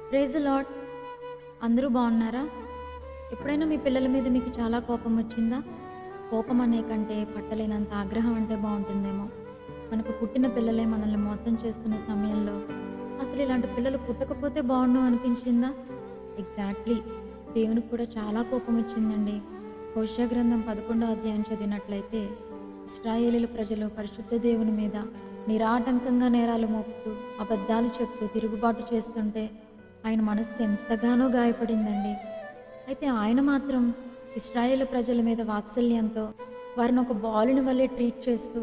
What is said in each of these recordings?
Praise the lord. అందరూ బాగున్నారా? ఎప్పుడైనా మీ పిల్లల మీద మీకు చాలా కోపం వచ్చిందా? కోపం అనే కంటే పట్టలేనంత ఆగ్రహం అంటే బాగుంటుందేమో. మనకు పుట్టిన పిల్లలే మనల్ని మోసం చేస్తున్న సమయంలో అసలు ఇలాంటి పిల్లలు పుట్టకపోతే బాగుండు అనిపించిందా? ఎగ్జాక్ట్లీ. దేవునికి కూడా చాలా కోపం వచ్చిందండి. హోషేయ గ్రంథం 11వ అధ్యాయం చదివినట్లయితే ఇశ్రాయేలీయుల ప్రజలు పరిశుద్ధ దేవుని మీద నిరాటంకంగా నేరాలు మోపుతూ అబద్ధాలు చెప్తూ తిరుగుబాటు చేస్తుంటే ఆయన మనస్సు ఎంతగానో గాయపడిందండి. అయితే ఆయన మాత్రం ఇశ్రాయేలు ప్రజల మీద వాత్సల్యంతో వారిని ఒక బాలుని వల్లే ట్రీట్ చేస్తూ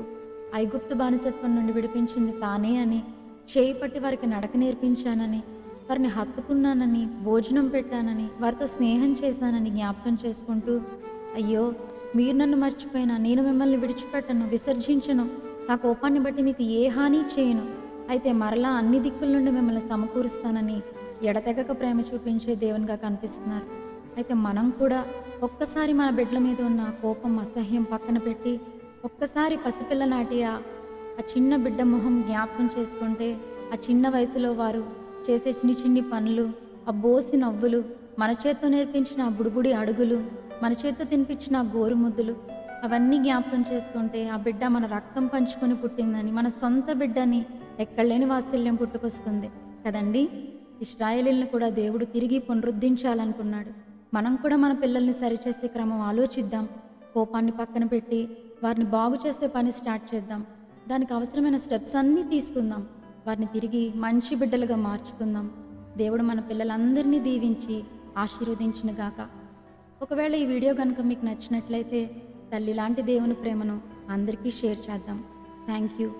ఐగుప్తు బానిసత్వం నుండి విడిపించింది తానే అని, చేయి పట్టి వారికి నడక నేర్పించానని, వారిని హత్తుకున్నానని, భోజనం పెట్టానని, వారితో స్నేహం చేశానని జ్ఞాపకం చేసుకుంటూ, అయ్యో మీరు నన్ను మర్చిపోయినా నేను మిమ్మల్ని విడిచిపెట్టను, విసర్జించను, నా కోపాన్ని బట్టి మీకు ఏ హాని చేయను, అయితే మరలా అన్ని దిక్కుల నుండి మిమ్మల్ని సమకూరుస్తానని ఎడతెగక ప్రేమ చూపించే దేవునిగా కనిపిస్తున్నారు. అయితే మనం కూడా ఒక్కసారి మన బిడ్డల మీద ఉన్న కోపం, అసహ్యం పక్కన పెట్టి ఒక్కసారి పసిపిల్ల నాటి ఆ చిన్న బిడ్డ మొహం జ్ఞాపకం చేసుకుంటే, ఆ చిన్న వయసులో వారు చేసే చిన్ని చిన్ని పనులు, ఆ బోసి నవ్వులు, మన చేత్తో నేర్పించిన ఆ బుడిబుడి అడుగులు, మన చేత్తో తినిపించిన ఆ గోరు ముద్దులు, అవన్నీ జ్ఞాపకం చేసుకుంటే ఆ బిడ్డ మన రక్తం పంచుకొని పుట్టిందని, మన సొంత బిడ్డని ఎక్కడలేని వాత్సల్యం పుట్టుకొస్తుంది కదండి. ఇశ్రాయేలీయులను కూడా దేవుడు తిరిగి పునరుద్ధరించాలనుకున్నాడు. మనం కూడా మన పిల్లల్ని సరిచేసే క్రమం ఆలోచిద్దాం. కోపాన్ని పక్కన పెట్టి వారిని బాగు చేసే పని స్టార్ట్ చేద్దాం. దానికి అవసరమైన స్టెప్స్ అన్నీ తీసుకుందాం. వారిని తిరిగి మంచి బిడ్డలుగా మార్చుకుందాం. దేవుడు మన పిల్లలందరినీ దీవించి ఆశీర్వదించునుగాక. ఒకవేళ ఈ వీడియో కనుక మీకు నచ్చినట్లయితే తల్లి లాంటి దేవుని ప్రేమను అందరికీ షేర్ చేద్దాం. Thank you.